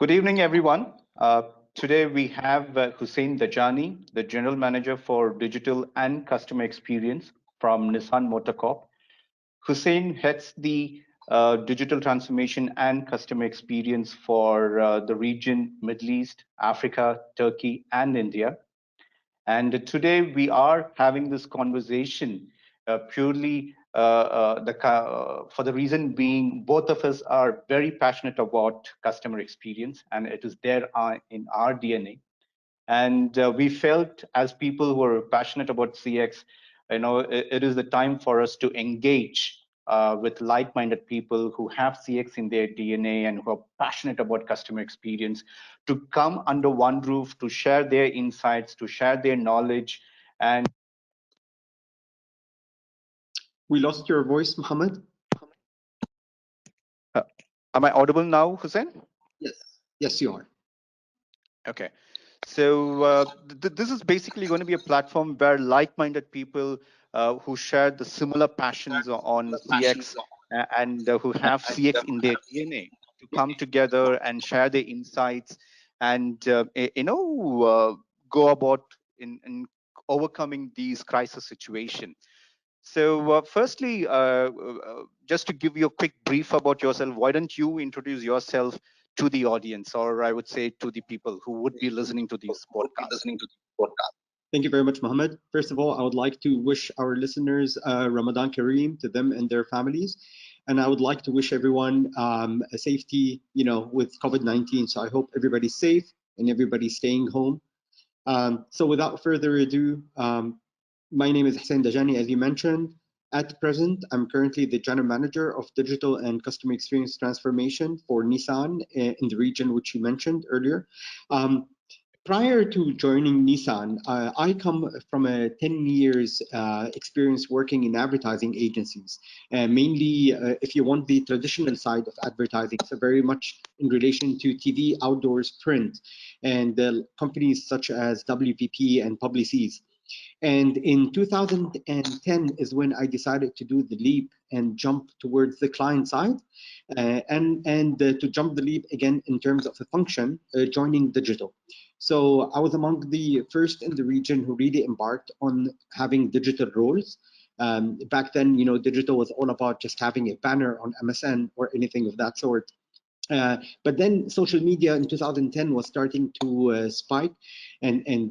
Good evening, everyone. Today we have Hussein Dajani, the General Manager for Digital and Customer Experience from Nissan Motor Corp. Hussein heads the digital transformation and customer experience for the region, Middle East, Africa, Turkey, and India. And today we are having this conversation purely for the reason being both of us are very passionate about customer experience, and it is there in our DNA. And we felt, as people who are passionate about CX, it is the time for us to engage with like-minded people who have CX in their DNA and who are passionate about customer experience, to come under one roof, to share their insights, to share their knowledge. And we lost your voice, Mohammed. Am I audible now, Hussein? Yes, you are. Okay. So this is basically going to be a platform where like-minded people who share the similar passions on CX and who have CX in their DNA to come together and share their insights and go about in overcoming these crisis situations. So firstly, just to give you a quick brief about yourself, why don't you introduce yourself to the audience, or I would say to the people who would be listening to these podcasts? Thank you very much, Mohammed. First of all, I would like to wish our listeners Ramadan Kareem to them and their families. And I would like to wish everyone a safety, with COVID-19. So I hope everybody's safe and everybody's staying home. So without further ado, my name is Hussein Dajani, as you mentioned. At present, I'm currently the General Manager of Digital and Customer Experience Transformation for Nissan in the region which you mentioned earlier. Prior to joining Nissan, I come from a 10 years experience working in advertising agencies, mainly if you want the traditional side of advertising, so very much in relation to TV, outdoors, print, and companies such as WPP and Publicis. And in 2010 is when I decided to do the leap and jump towards the client side, and to jump the leap again in terms of a function, joining digital. So I was among the first in the region who really embarked on having digital roles. Back then, digital was all about just having a banner on MSN or anything of that sort. But then social media in 2010 was starting to spike and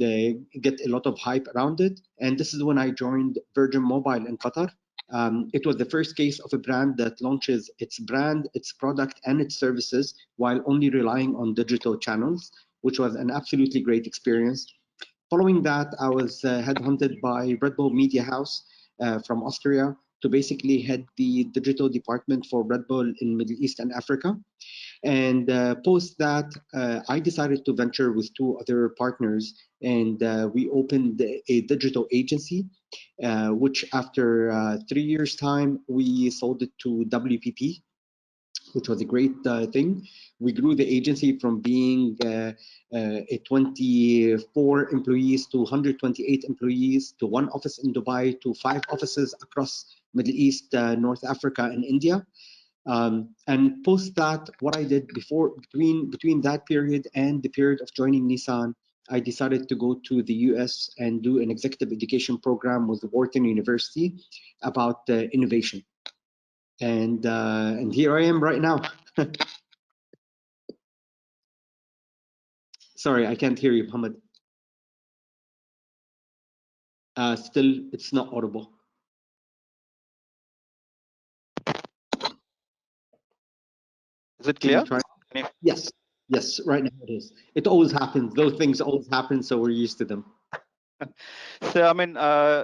get a lot of hype around it. And this is when I joined Virgin Mobile in Qatar. It was the first case of a brand that launches its brand, its product, and its services while only relying on digital channels, which was an absolutely great experience. Following that, I was headhunted by Red Bull Media House from Austria to basically head the digital department for Red Bull in Middle East and Africa. And post that, I decided to venture with two other partners, and we opened a digital agency, which after 3 years' time, we sold it to WPP, which was a great thing. We grew the agency from being a 24 employees to 128 employees, to one office in Dubai, to 5 offices across Middle East, North Africa, and India. And post that, what I did between that period and the period of joining Nissan, I decided to go to the US and do an executive education program with Wharton University about innovation. And here I am right now. Sorry, I can't hear you, Mohammed. Still, it's not audible. Is it clear? Yes, right now it is. It always happens. Those things always happen, so we're used to them. So, I mean,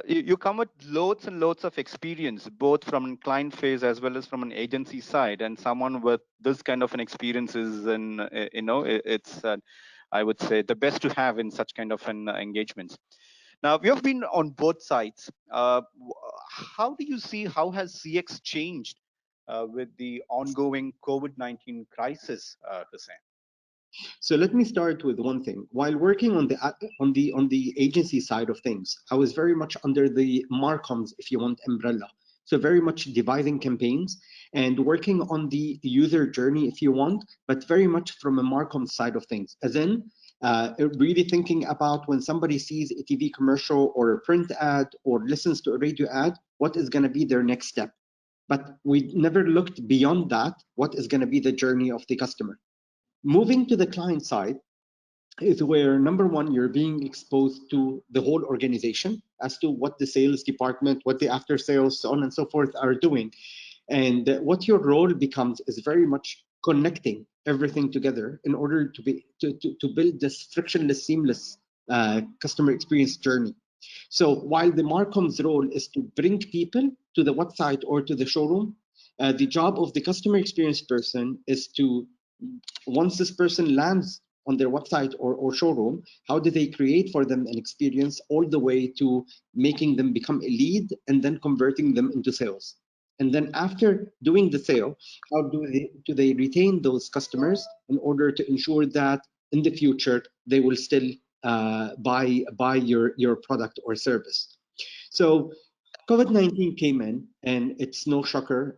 you come with loads and loads of experience, both from client phase as well as from an agency side. And someone with this kind of an experience is, it's, I would say, the best to have in such kind of an engagements. Now, we have been on both sides. How do you see, how has CX changed with the ongoing COVID-19 crisis, Hussein? So let me start with one thing. While working on the agency side of things, I was very much under the marcoms, if you want, umbrella. So very much devising campaigns and working on the user journey if you want, but very much from a marcom side of things, as in really thinking about when somebody sees a TV commercial or a print ad or listens to a radio ad, what is going to be their next step. But we never looked beyond that, what is going to be the journey of the customer. Moving to the client side is where, number one, you're being exposed to the whole organization as to what the sales department, what the after sales, so on and so forth are doing. And what your role becomes is very much connecting everything together in order to build this frictionless, seamless customer experience journey. So while the marcom's role is to bring people to the website or to the showroom, the job of the customer experience person is to, once this person lands on their website or showroom, how do they create for them an experience all the way to making them become a lead and then converting them into sales. And then after doing the sale, how do they retain those customers in order to ensure that in the future they will still buy your product or service. So COVID-19 came in, and it's no shocker.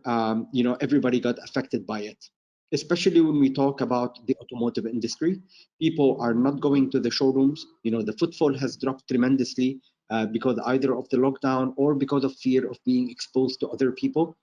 Everybody got affected by it, especially when we talk about the automotive industry. People are not going to the showrooms. The footfall has dropped tremendously because either of the lockdown or because of fear of being exposed to other people.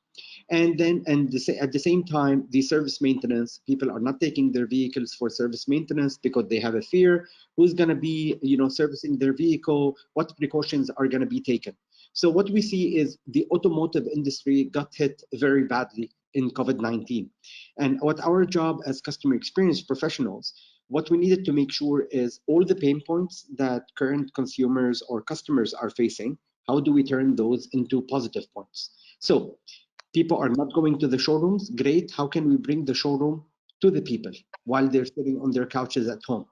And at the same time, the service maintenance, people are not taking their vehicles for service maintenance because they have a fear who's going to be servicing their vehicle, what precautions are going to be taken. So what we see is the automotive industry got hit very badly in COVID-19. And what our job as customer experience professionals, what we needed to make sure is all the pain points that current consumers or customers are facing, how do we turn those into positive points? So people are not going to the showrooms. Great. How can we bring the showroom to the people while they're sitting on their couches at home?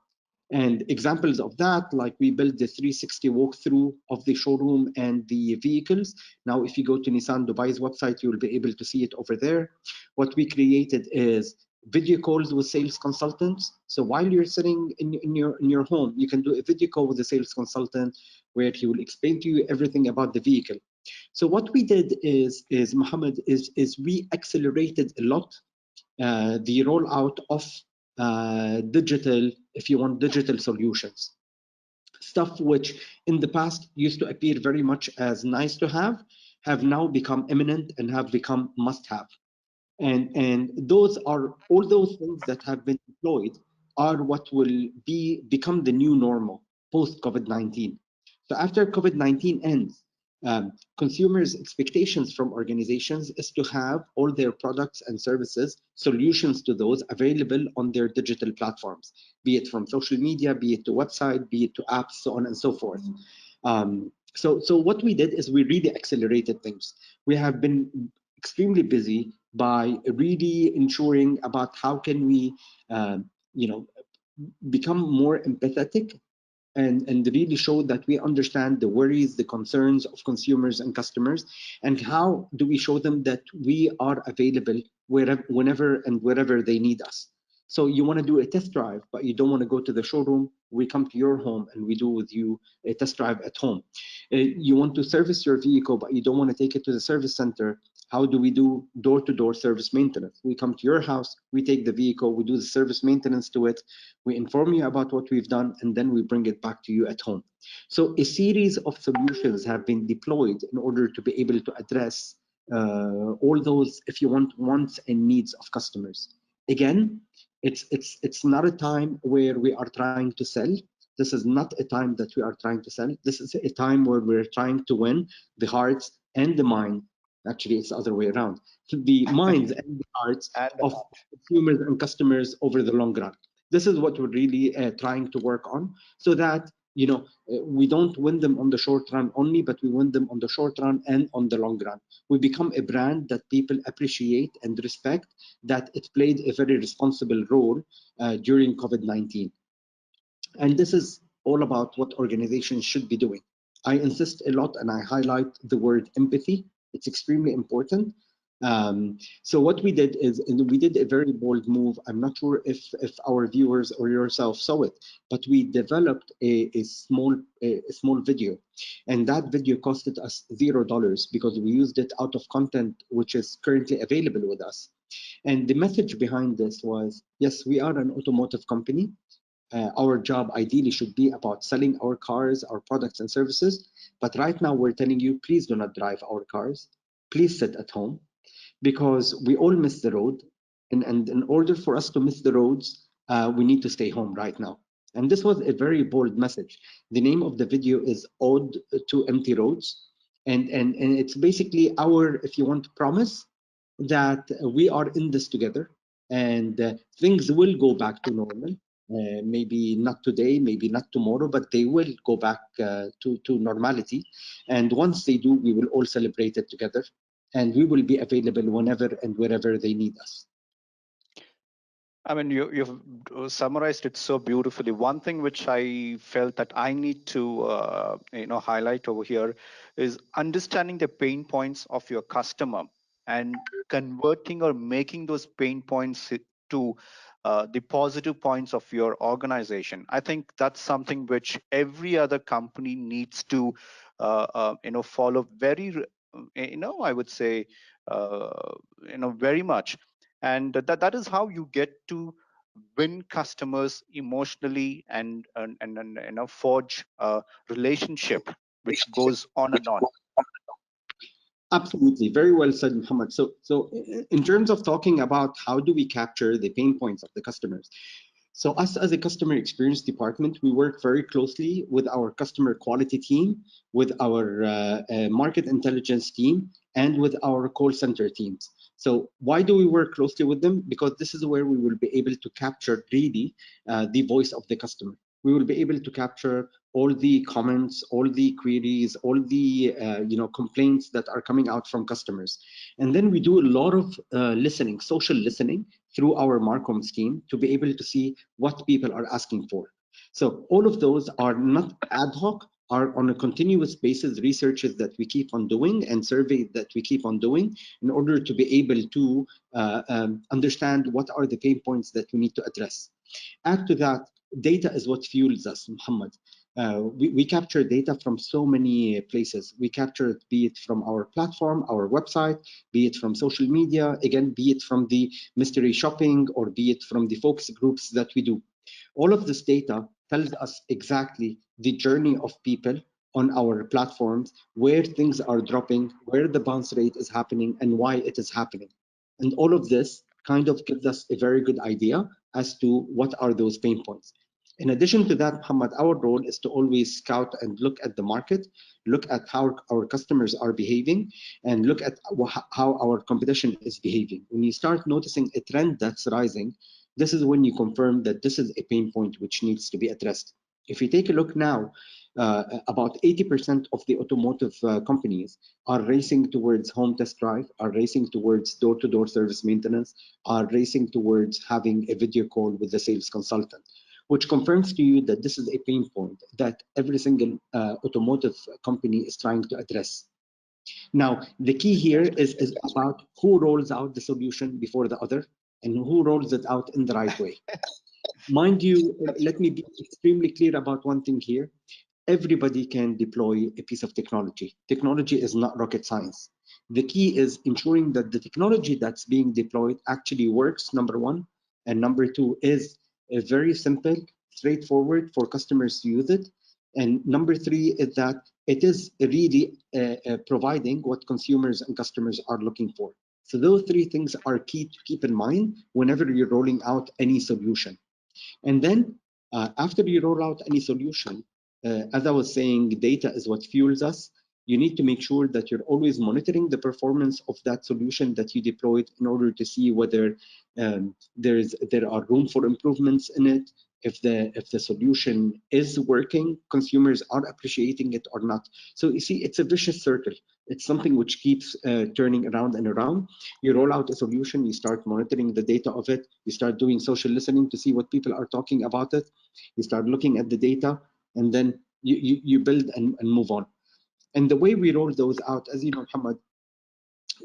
And examples of that, like we built the 360 walkthrough of the showroom and the vehicles. Now, if you go to Nissan Dubai's website, you will be able to see it over there. What we created is video calls with sales consultants. So while you're sitting in your home, you can do a video call with a sales consultant where he will explain to you everything about the vehicle. So what we did is Mohammed, is we accelerated a lot the rollout of digital, if you want, digital solutions. Stuff which in the past used to appear very much as nice to have now become imminent and have become must have. And those are all those things that have been deployed are what will become the new normal post COVID-19. So after COVID-19 ends, consumers' expectations from organizations is to have all their products and services, solutions to those available on their digital platforms, be it from social media, be it to website, be it to apps, so on and so forth. So what we did is we really accelerated things. We have been extremely busy by really ensuring about how can we, become more empathetic and really show that we understand the worries, the concerns of consumers and customers, and how do we show them that we are available whenever and wherever they need us. So you want to do a test drive, but you don't want to go to the showroom. We come to your home and we do with you a test drive at home. You want to service your vehicle, but you don't want to take it to the service center. How do we do door-to-door service maintenance? We come to your house, we take the vehicle, we do the service maintenance to it, we inform you about what we've done, and then we bring it back to you at home. So a series of solutions have been deployed in order to be able to address all those, if you want, wants and needs of customers. Again, it's not a time where we are trying to sell. This is not a time that we are trying to sell. This is a time where we're trying to win the hearts and the mind. Actually, it's the other way around. The minds and the hearts of consumers and customers over the long run. This is what we're really trying to work on, so that we don't win them on the short run only, but we win them on the short run and on the long run. We become a brand that people appreciate and respect, that it played a very responsible role during COVID-19. And this is all about what organizations should be doing. I insist a lot and I highlight the word empathy. It's extremely important. So what we did is, and we did a very bold move. I'm not sure if our viewers or yourself saw it, but we developed a small video, and that video costed us $0 because we used it out of content which is currently available with us. And the message behind this was, yes, we are an automotive company. Our job ideally should be about selling our cars, our products and services. But right now we're telling you, please do not drive our cars. Please sit at home, because we all miss the road. And in order for us to miss the roads, we need to stay home right now. And this was a very bold message. The name of the video is Ode to Empty Roads. And it's basically our, if you want, promise that we are in this together, and things will go back to normal. Maybe not today, maybe not tomorrow, but they will go back to normality. And once they do, we will all celebrate it together, and we will be available whenever and wherever they need us. I mean, you've summarized it so beautifully. One thing which I felt that I need to, highlight over here is understanding the pain points of your customer and converting or making those pain points to the positive points of your organization. I think that's something which every other company needs to, follow very, I would say, very much. And that is how you get to win customers emotionally and forge a relationship which goes on and on. Absolutely, very well said, Muhammad. So in terms of talking about how do we capture the pain points of the customers, so us as a customer experience department, we work very closely with our customer quality team, with our market intelligence team, and with our call center teams. So why do we work closely with them? Because this is where we will be able to capture really the voice of the customer. We will be able to capture all the comments, all the queries, all the complaints that are coming out from customers. And then we do a lot of listening, social listening, through our marcomm scheme to be able to see what people are asking for. So all of those are not ad hoc, are on a continuous basis researches that we keep on doing and surveys that we keep on doing in order to be able to understand what are the pain points that we need to address. Add to that, data is what fuels us, Muhammad. We capture data from so many places. We capture it, be it from our platform, our website, be it from social media, again, be it from the mystery shopping, or be it from the focus groups that we do. All of this data tells us exactly the journey of people on our platforms, where things are dropping, where the bounce rate is happening, and why it is happening. And all of this kind of gives us a very good idea as to what are those pain points. In addition to that, Muhammad, our role is to always scout and look at the market, look at how our customers are behaving, and look at how our competition is behaving. When you start noticing a trend that's rising, this is when you confirm that this is a pain point which needs to be addressed. If you take a look now, about 80% of the automotive companies are racing towards home test drive, are racing towards door-to-door service maintenance, are racing towards having a video call with the sales consultant, which confirms to you that this is a pain point that every single automotive company is trying to address. Now, the key here is about who rolls out the solution before the other and who rolls it out in the right way. Mind you, let me be extremely clear about one thing here. Everybody can deploy a piece of technology. Technology is not rocket science. The key is ensuring that the technology that's being deployed actually works, number one, and number two is very simple, straightforward for customers to use it. And number three is that it is really providing what consumers and customers are looking for. So those three things are key to keep in mind whenever you're rolling out any solution. And then after you roll out any solution, as I was saying, data is what fuels us. You need to make sure that you're always monitoring the performance of that solution that you deployed in order to see whether there are room for improvements in it. If the solution is working, consumers are appreciating it or not. So you see, it's a vicious circle. It's something which keeps turning around and around. You roll out a solution, you start monitoring the data of it, you start doing social listening to see what people are talking about it, you start looking at the data, and then you build and move on. And the way we roll those out, as you know, Muhammad,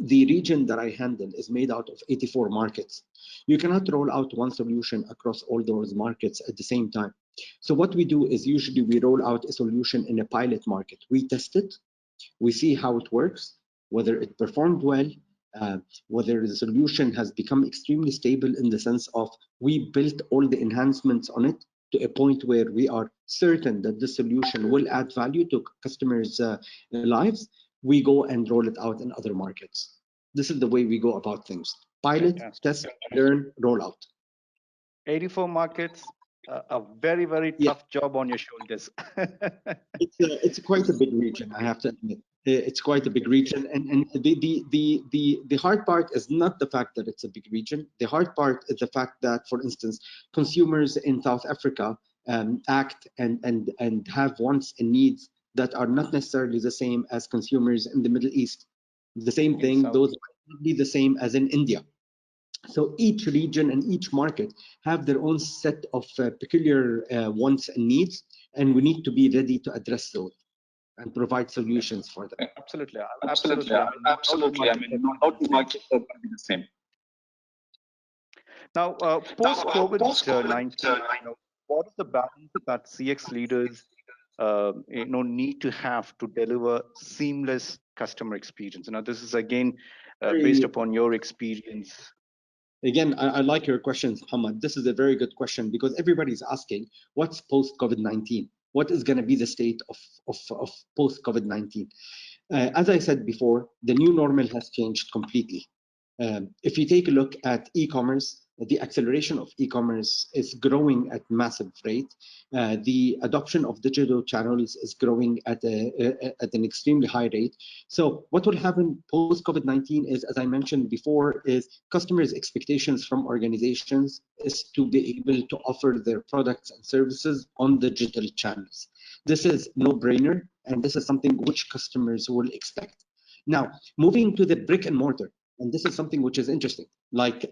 the region that I handle is made out of 84 markets. You cannot roll out one solution across all those markets at the same time. So what we do is usually we roll out a solution in a pilot market. We test it, we see how it works, whether it performed well, uh, whether the solution has become extremely stable in the sense of we built all the enhancements on it to a point where we are certain that the solution will add value to customers' lives. We go and roll it out in other markets. This is the way we go about things. Pilot, Fantastic. test, learn, roll out. 84 markets, a very, very Yeah. tough job on your shoulders. It's quite a big region, I have to admit. It's quite a big region, and the hard part is not the fact that it's a big region. The hard part is the fact that, for instance, consumers in South Africa act and have wants and needs that are not necessarily the same as consumers in the Middle East. The same In thing; South. those might not be the same as in India. So each region and each market have their own set of peculiar wants and needs, and we need to be ready to address those and provide solutions for them. Absolutely. Absolutely, Absolutely. I mean, no two absolutely. I markets mean, are going to not be the the same. markets are going to be the same. Now, post Now, COVID-19, post-COVID-19, what is the balance that CX leaders need to have to deliver seamless customer experience? Now, this is again based upon your experience. Again, I like your question, Muhammad. This is a very good question because everybody's asking, what's post-COVID-19? What is going to be the state of post-COVID-19? As I said before, the new normal has changed completely. If you take a look at e-commerce, the acceleration of e-commerce is growing at massive rate. The adoption of digital channels is growing at an extremely high rate. So what will happen post COVID-19 is, as I mentioned before, is customers' expectations from organizations is to be able to offer their products and services on digital channels. This is no-brainer, and this is something which customers will expect. Now, moving to the brick and mortar, and this is something which is interesting. Like,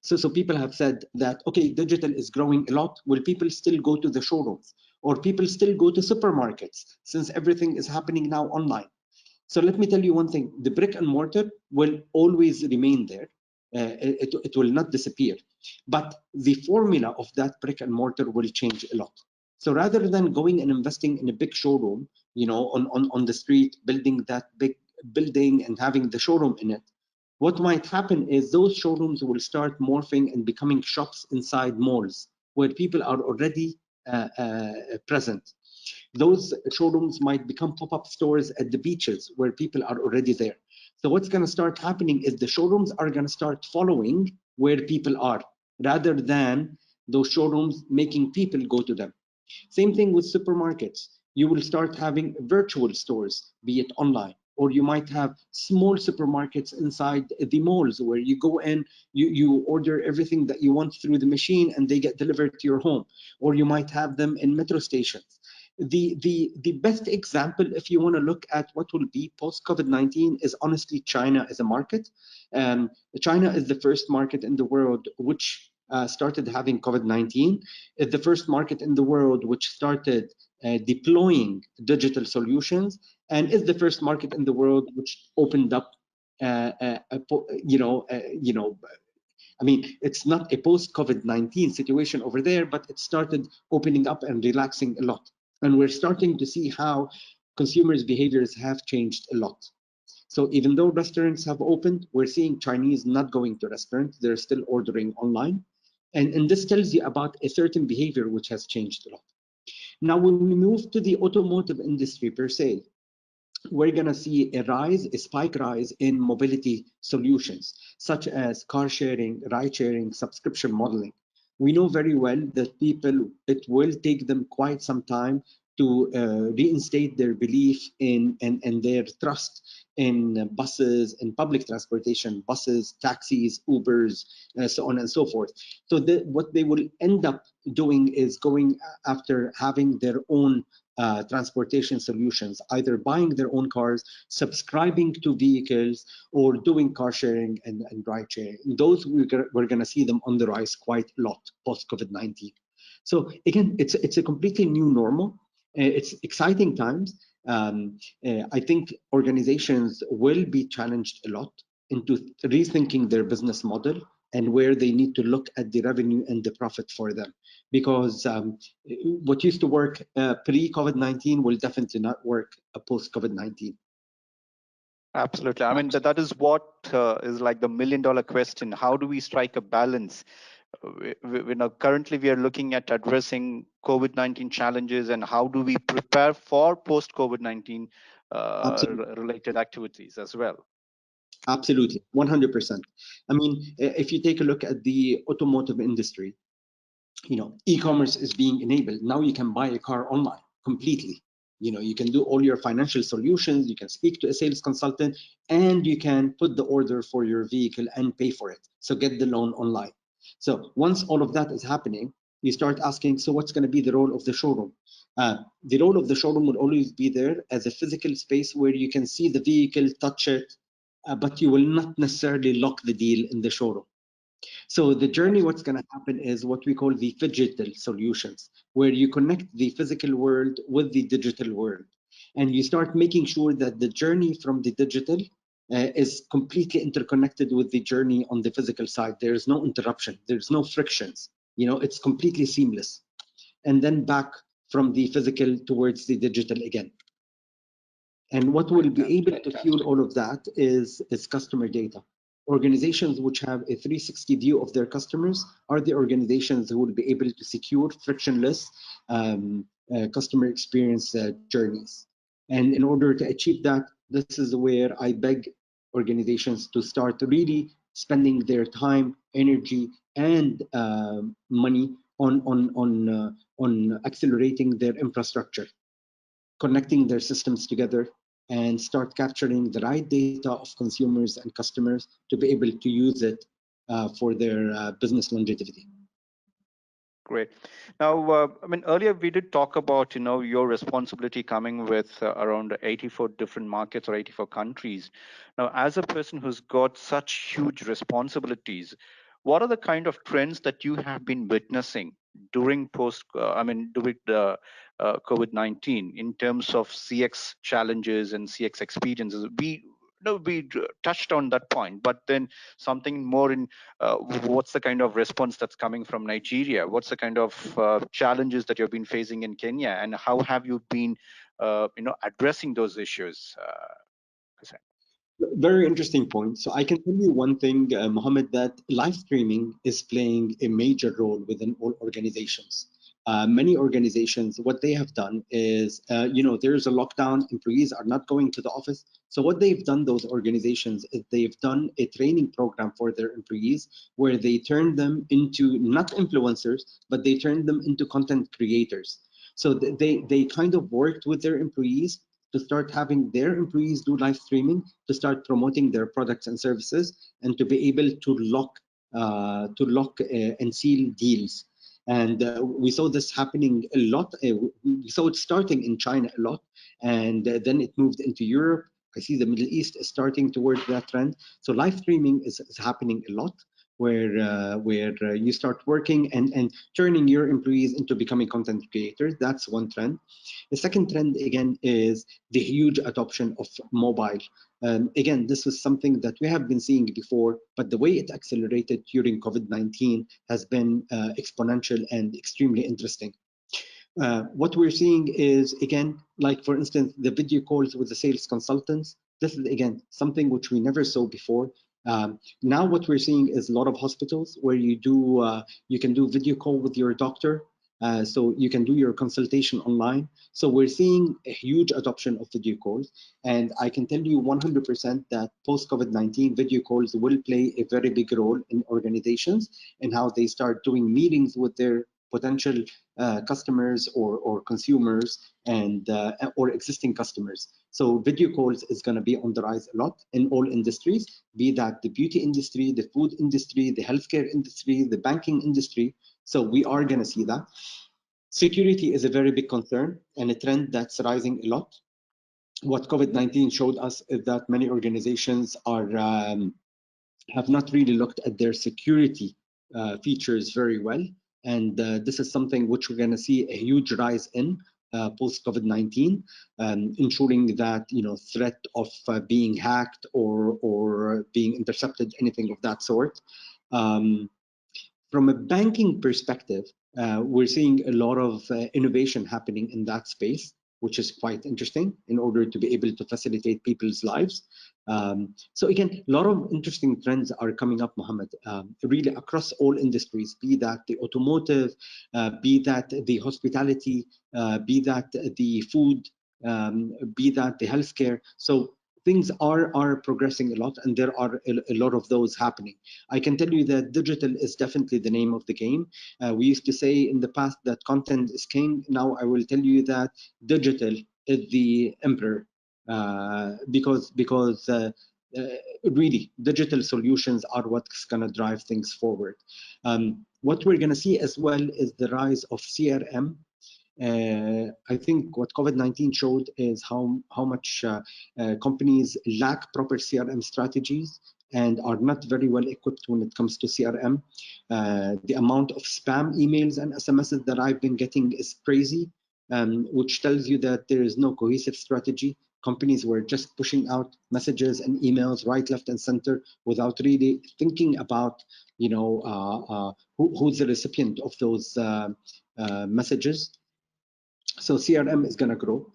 so people have said that, okay, digital is growing a lot. Will people still go to the showrooms? Or people still go to supermarkets since everything is happening now online? So let me tell you one thing, the brick and mortar will always remain there. It will not disappear. But the formula of that brick and mortar will change a lot. So rather than going and investing in a big showroom, on the street, building that big building and having the showroom in it, what might happen is those showrooms will start morphing and becoming shops inside malls where people are already present. Those showrooms might become pop-up stores at the beaches where people are already there. So what's going to start happening is the showrooms are going to start following where people are rather than those showrooms making people go to them. Same thing with supermarkets. You will start having virtual stores, be it online, or you might have small supermarkets inside the malls where you go in, you order everything that you want through the machine and they get delivered to your home. Or you might have them in metro stations. The best example, if you want to look at what will be post COVID-19, is honestly China as a market. China is the first market in the world which started having COVID-19. It's the first market in the world which started deploying digital solutions, and is the first market in the world which opened up. I mean, it's not a post-COVID-19 situation over there, but it started opening up and relaxing a lot. And we're starting to see how consumers' behaviors have changed a lot. So even though restaurants have opened, we're seeing Chinese not going to restaurants. They're still ordering online. And this tells you about a certain behavior which has changed a lot. Now, when we move to the automotive industry per se, we're going to see a spike rise in mobility solutions, such as car sharing, ride sharing, subscription modeling. We know very well that it will take them quite some time to reinstate their belief in and their trust in buses and public transportation, buses, taxis, Ubers, so on and so forth. So what they will end up doing is going after having their own transportation solutions, either buying their own cars, subscribing to vehicles, or doing car sharing and ride sharing. Those we're going to see them on the rise quite a lot post COVID-19. So again, it's a completely new normal. It's exciting times. I think organizations will be challenged a lot into rethinking their business model and where they need to look at the revenue and the profit for them. Because what used to work pre-COVID-19 will definitely not work post-COVID-19. Absolutely. I mean, that is what is like the million-dollar question. How do we strike a balance? Currently we are looking at addressing COVID-19 challenges, and how do we prepare for post-COVID-19 related activities as well? Absolutely, 100%. I mean, if you take a look at the automotive industry, e-commerce is being enabled. Now you can buy a car online completely. You can do all your financial solutions, you can speak to a sales consultant, and you can put the order for your vehicle and pay for it. So get the loan online. So once all of that is happening, you start asking, so what's going to be the role of the showroom? The role of the showroom will always be there as a physical space where you can see the vehicle, touch it, but you will not necessarily lock the deal in the showroom. So the journey, what's going to happen is what we call the phygital solutions, where you connect the physical world with the digital world. And you start making sure that the journey from the digital is completely interconnected with the journey on the physical side. There's no interruption, there's no frictions. It's completely seamless. And then back from the physical towards the digital again. And what will be able to fuel all of that is customer data. Organizations which have a 360 view of their customers are the organizations who will be able to secure frictionless customer experience journeys. And in order to achieve that, this is where I beg organizations to start really spending their time, energy, and money on accelerating their infrastructure, connecting their systems together, and start capturing the right data of consumers and customers to be able to use it for their business longevity. Great. Now, I mean, earlier we did talk about, your responsibility coming with around 84 different markets or 84 countries. Now, as a person who's got such huge responsibilities, what are the kind of trends that you have been witnessing during during the COVID-19 in terms of CX challenges and CX experiences? We touched on that point, but then something more in what's the kind of response that's coming from Nigeria? What's the kind of challenges that you've been facing in Kenya, and how have you been, addressing those issues? Hussein? Very interesting point. So I can tell you one thing, Mohammed, that live streaming is playing a major role within all organizations. Many organizations, what they have done is, there's a lockdown, employees are not going to the office. So what they've done, those organizations, is they've done a training program for their employees where they turn them into not influencers, but they turn them into content creators. So they kind of worked with their employees to start having their employees do live streaming, to start promoting their products and services, and to be able to lock and seal deals. And we saw this happening a lot. We saw it starting in China a lot, and then it moved into Europe. I see the Middle East is starting towards that trend. So live streaming is happening a lot, where you start working and turning your employees into becoming content creators. That's one trend. The second trend, again, is the huge adoption of mobile. Again, this was something that we have been seeing before, but the way it accelerated during COVID-19 has been exponential and extremely interesting. What we're seeing is, again, like for instance, the video calls with the sales consultants. This is, again, something which we never saw before. Now what we're seeing is a lot of hospitals where you can do video call with your doctor. So you can do your consultation online. So we're seeing a huge adoption of video calls. And I can tell you 100% that post-COVID-19 video calls will play a very big role in organizations and how they start doing meetings with their potential customers or consumers and or existing customers. So video calls is going to be on the rise a lot in all industries, be that the beauty industry, the food industry, the healthcare industry, the banking industry. So we are going to see that. Security is a very big concern and a trend that's rising a lot. What COVID-19 showed us is that many organizations have not really looked at their security features very well. And this is something which we're going to see a huge rise in. post COVID-19, ensuring that threat of being hacked or being intercepted, anything of that sort. From a banking perspective, we're seeing a lot of innovation happening in that space, which is quite interesting in order to be able to facilitate people's lives. So again, a lot of interesting trends are coming up, Mohammed, really across all industries, be that the automotive, be that the hospitality, be that the food, be that the healthcare. So things are progressing a lot, and there are a lot of those happening. I can tell you that digital is definitely the name of the game. We used to say in the past that content is king. Now I will tell you that digital is the emperor, because really digital solutions are what's going to drive things forward. What we're going to see as well is the rise of CRM. I think what COVID-19 showed is how much companies lack proper CRM strategies and are not very well equipped when it comes to CRM. The amount of spam emails and SMSs that I've been getting is crazy, which tells you that there is no cohesive strategy. Companies were just pushing out messages and emails right, left, and center without really thinking about, who's the recipient of those messages. So CRM is going to grow.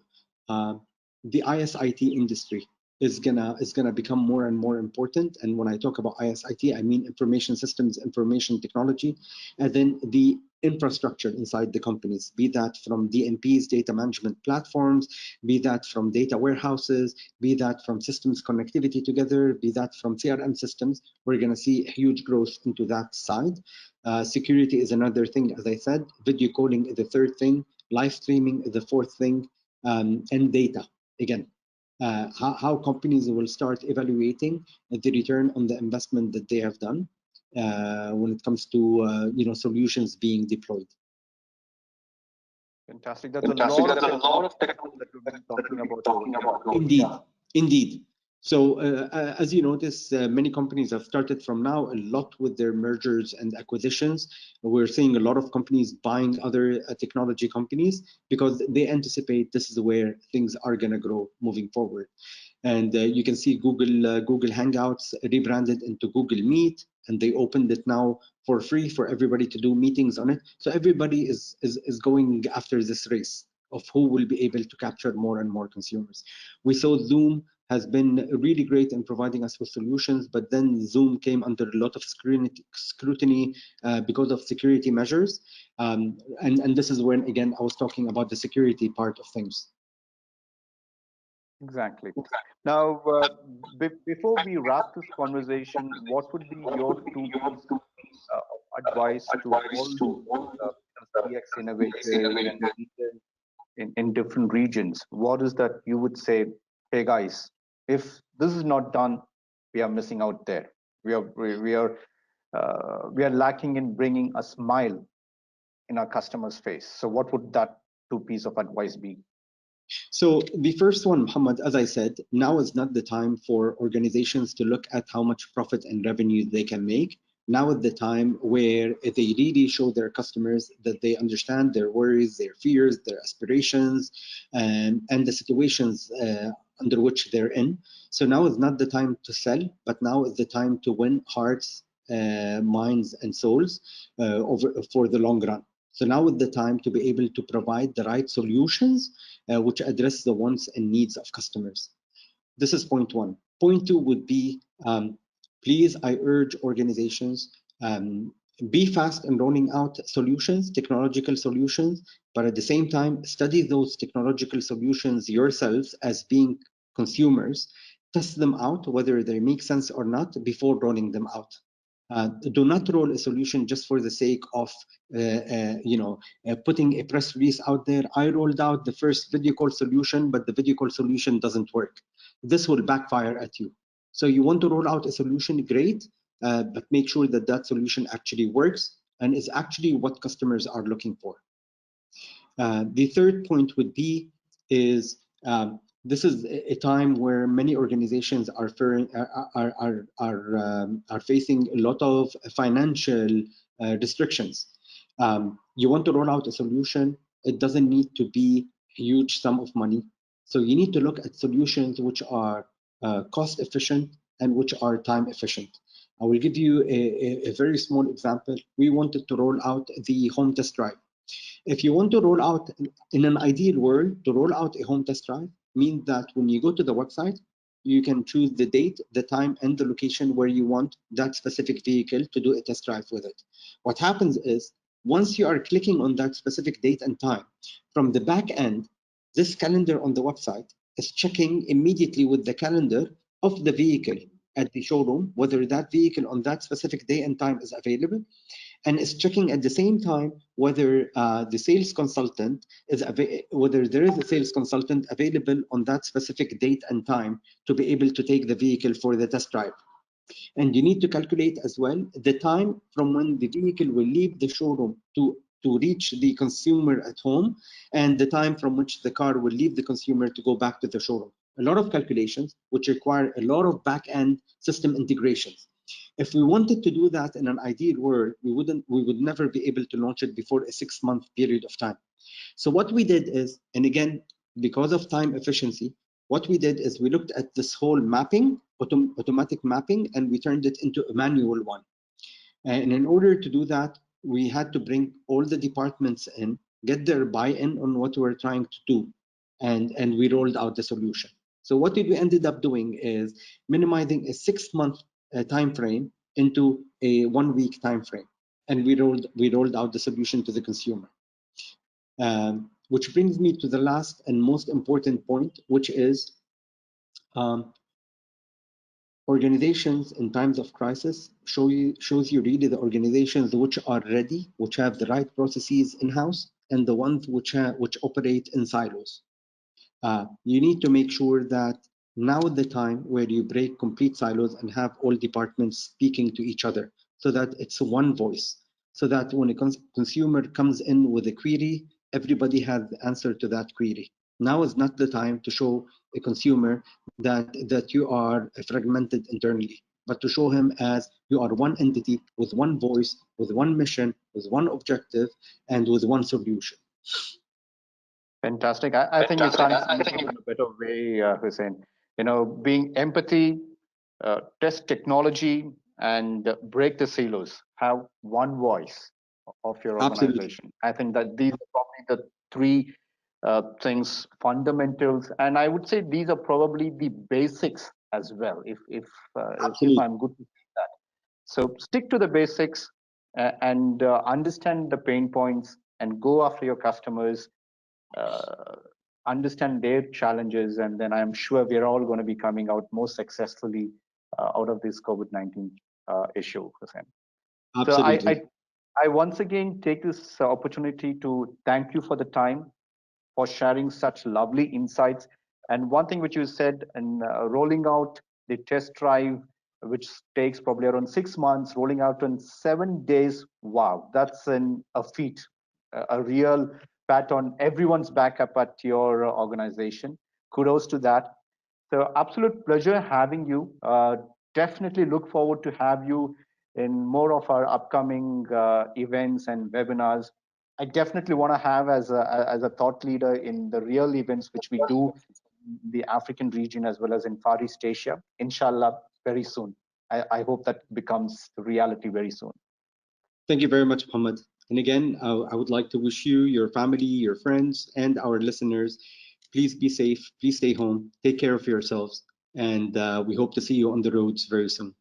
The ISIT industry is gonna become more and more important. And when I talk about ISIT, I mean information systems, information technology, and then the infrastructure inside the companies, be that from DMPs, data management platforms, be that from data warehouses, be that from systems connectivity together, be that from CRM systems. We're going to see huge growth into that side. Security is another thing, as I said. Video calling is the third thing. Live streaming is the fourth thing. And data, again. How companies will start evaluating the return on the investment that they have done when it comes to solutions being deployed. Fantastic. That's a lot of technology that we've been talking about. Indeed. So as you notice, many companies have started from now a lot with their mergers and acquisitions. We're seeing a lot of companies buying other technology companies because they anticipate this is where things are going to grow moving forward. And you can see Google Hangouts rebranded into Google Meet, and they opened it now for free for everybody to do meetings on it. So everybody is going after this race of who will be able to capture more and more consumers. We saw Zoom has been really great in providing us with solutions, but then Zoom came under a lot of scrutiny because of security measures. And this is when, again, I was talking about the security part of things. Exactly. Now, before we wrap this conversation, what would be your two pieces of advice to all CX innovators and leaders in different regions? What is that you would say, hey guys, if this is not done, we are missing out there. We are lacking in bringing a smile in our customer's face. So what would that two piece of advice be? So the first one, Muhammad, as I said, now is not the time for organizations to look at how much profit and revenue they can make. Now is the time where they really show their customers that they understand their worries, their fears, their aspirations, and the situations under which they're in. So now is not the time to sell, but now is the time to win hearts, minds, and souls for the long run. So now is the time to be able to provide the right solutions which address the wants and needs of customers. This is point one. Point two would be, please, I urge organizations, be fast in rolling out solutions, technological solutions, but at the same time, study those technological solutions yourselves as being consumers, test them out, whether they make sense or not, before rolling them out. Do not roll a solution just for the sake of putting a press release out there. I rolled out the first video call solution, but the video call solution doesn't work. This will backfire at you. So you want to roll out a solution, great, but make sure that that solution actually works and is actually what customers are looking for. The third point would be is this is a time where many organizations are facing a lot of financial restrictions. You want to roll out a solution, it doesn't need to be huge sum of money. So you need to look at solutions which are cost efficient and which are time efficient. I will give you a very small example. We wanted to roll out the home test drive. If you want to roll out, in an ideal world, to roll out a home test drive means that when you go to the website, you can choose the date, the time, and the location where you want that specific vehicle to do a test drive with it. What happens is, once you are clicking on that specific date and time, from the back end, this calendar on the website is checking immediately with the calendar of the vehicle at the showroom, whether that vehicle on that specific day and time is available, and is checking at the same time whether the sales consultant is whether there is a sales consultant available on that specific date and time to be able to take the vehicle for the test drive. And you need to calculate as well the time from when the vehicle will leave the showroom to reach the consumer at home, and the time from which the car will leave the consumer to go back to the showroom. A lot of calculations which require a lot of back-end system integrations. If we wanted to do that in an ideal world, we would never be able to launch it before a 6-month period of time. So what we did is, and again, because of time efficiency, what we did is we looked at this whole mapping, automatic mapping, and we turned it into a manual one. And in order to do that, we had to bring all the departments in, get their buy-in on what we're trying to do, and we rolled out the solution. So what we ended up doing is minimizing a 6-month time frame into a 1-week time frame, and we rolled out the solution to the consumer. Which brings me to the last and most important point, which is organizations in times of crisis shows you really the organizations which are ready, which have the right processes in-house, and the ones which operate in silos. You need to make sure that now is the time where you break complete silos and have all departments speaking to each other, so that it's one voice, so that when a consumer comes in with a query, everybody has the answer to that query. Now is not the time to show a consumer that you are fragmented internally, but to show him as you are one entity with one voice, with one mission, with one objective, and with one solution. Fantastic. I think you can't sum it up in a better way, Hussein. You know, being empathy, test technology, and break the silos. Have one voice of your organization. Absolutely. I think that these are probably the three things, fundamentals, and I would say these are probably the basics as well. If I'm good to say that. So stick to the basics and understand the pain points and go after your customers. Understand their challenges, and then I'm sure we're all going to be coming out more successfully out of this COVID-19 issue. Absolutely. So I once again take this opportunity to thank you for the time, for sharing such lovely insights. And one thing which you said, and rolling out the test drive, which takes probably around 6 months, rolling out in 7 days. Wow, that's a feat, a real pat on everyone's back up at your organization. Kudos to that. So absolute pleasure having you. Definitely look forward to have you in more of our upcoming events and webinars. I definitely want to have as a thought leader in the real events which we do in the African region as well as in Far East Asia. Inshallah, very soon. I hope that becomes reality very soon. Thank you very much, Muhammad. And again, I would like to wish you, your family, your friends, and our listeners, please be safe, please stay home, take care of yourselves, and we hope to see you on the roads very soon.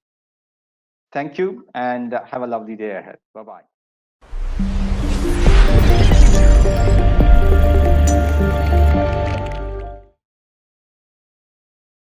Thank you, and have a lovely day ahead. Bye-bye.